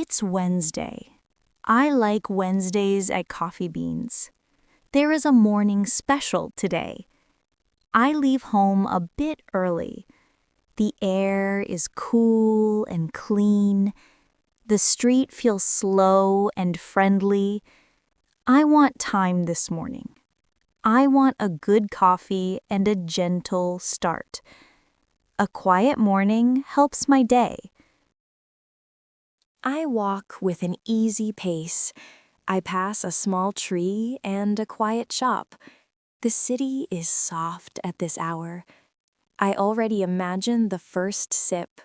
It's Wednesday. I like Wednesdays at Coffee Beans. There is a morning special today. I leave home a bit early. The air is cool and clean. The street feels slow and friendly. I want time this morning. I want a good coffee and a gentle start. A quiet morning helps my day. I walk with an easy pace. I pass a small tree and a quiet shop. The city is soft at this hour. I already imagine the first sip.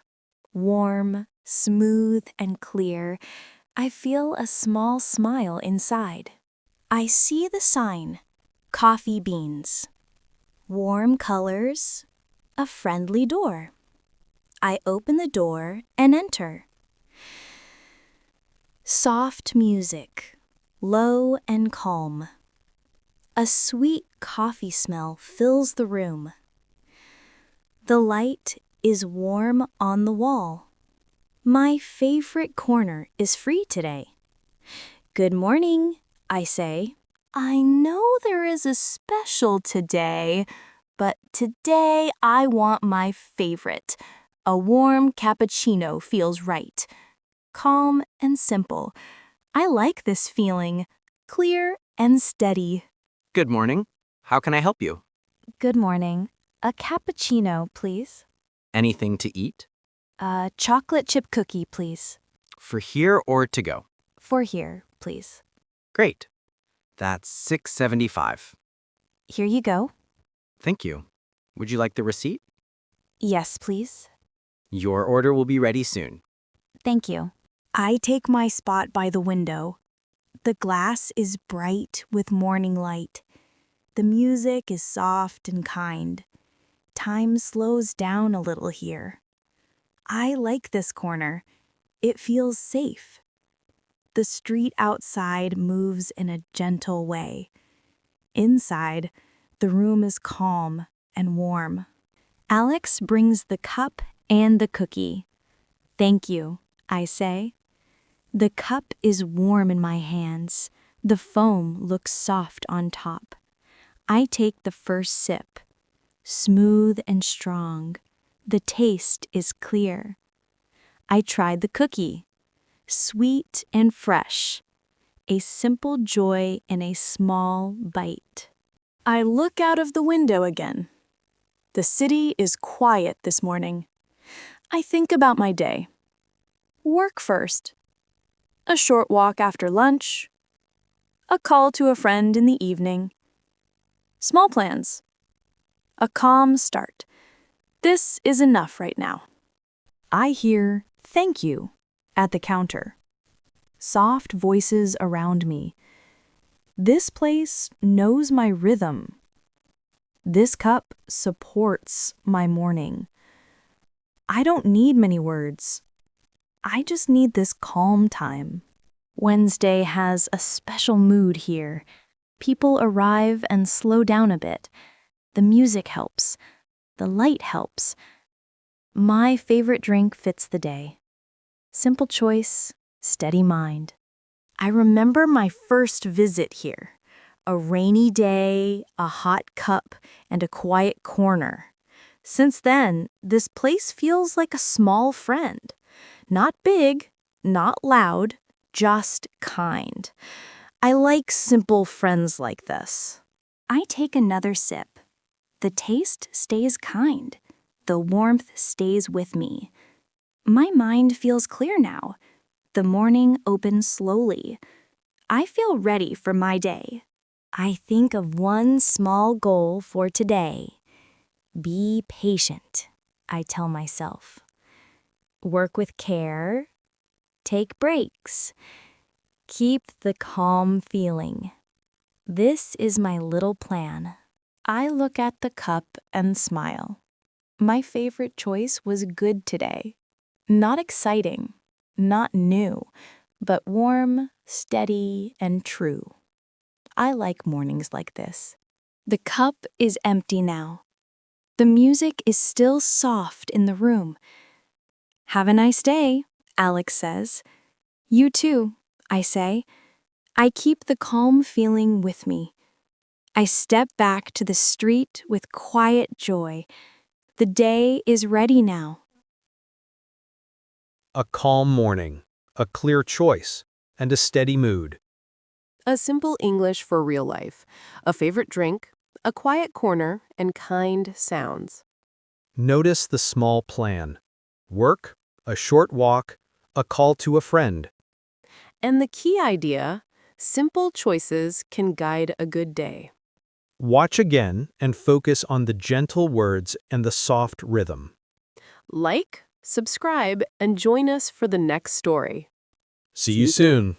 Warm, smooth, and clear. I feel a small smile inside. I see the sign, Coffee Beans. Warm colors, a friendly door. I open the door and enter. Soft music, low and calm. A sweet coffee smell fills the room. The light is warm on the wall. My favorite corner is free today. Good morning, I say. I know there is a special today, but today I want my favorite. A warm cappuccino feels right. Calm and simple. I like this feeling, clear and steady. Good morning. How can I help you? Good morning. A cappuccino, please. Anything to eat? A chocolate chip cookie, please. For here or to go? For here, please. Great. That's $6.75. Here you go. Thank you. Would you like the receipt? Yes, please. Your order will be ready soon. Thank you. I take my spot by the window. The glass is bright with morning light. The music is soft and kind. Time slows down a little here. I like this corner. It feels safe. The street outside moves in a gentle way. Inside, the room is calm and warm. Alex brings the cup and the cookie. Thank you, I say. The cup is warm in my hands. The foam looks soft on top. I take the first sip. Smooth and strong. The taste is clear. I tried the cookie. Sweet and fresh. A simple joy in a small bite. I look out of the window again. The city is quiet this morning. I think about my day. Work first. A short walk after lunch. A call to a friend in the evening. Small plans. A calm start. This is enough right now. I hear "thank you" at the counter. Soft voices around me. This place knows my rhythm. This cup supports my morning. I don't need many words. I just need this calm time. Wednesday has a special mood here. People arrive and slow down a bit. The music helps. The light helps. My favorite drink fits the day. Simple choice, steady mind. I remember my first visit here. A rainy day, a hot cup, and a quiet corner. Since then, this place feels like a small friend. Not big, not loud, just kind. I like simple friends like this. I take another sip. The taste stays kind. The warmth stays with me. My mind feels clear now. The morning opens slowly. I feel ready for my day. I think of one small goal for today. Be patient, I tell myself. Work with care. Take breaks. Keep the calm feeling. This is my little plan. I look at the cup and smile. My favorite choice was good today. Not exciting, not new, but warm, steady, and true. I like mornings like this. The cup is empty now. The music is still soft in the room. Have a nice day, Alex says. You too, I say. I keep the calm feeling with me. I step back to the street with quiet joy. The day is ready now. A calm morning, a clear choice, and a steady mood. A simple English for real life. A favorite drink, a quiet corner, and kind sounds. Notice the small plan. Work, a short walk, a call to a friend. And the key idea, simple choices can guide a good day. Watch again and focus on the gentle words and the soft rhythm. Like, subscribe, and join us for the next story. See you soon.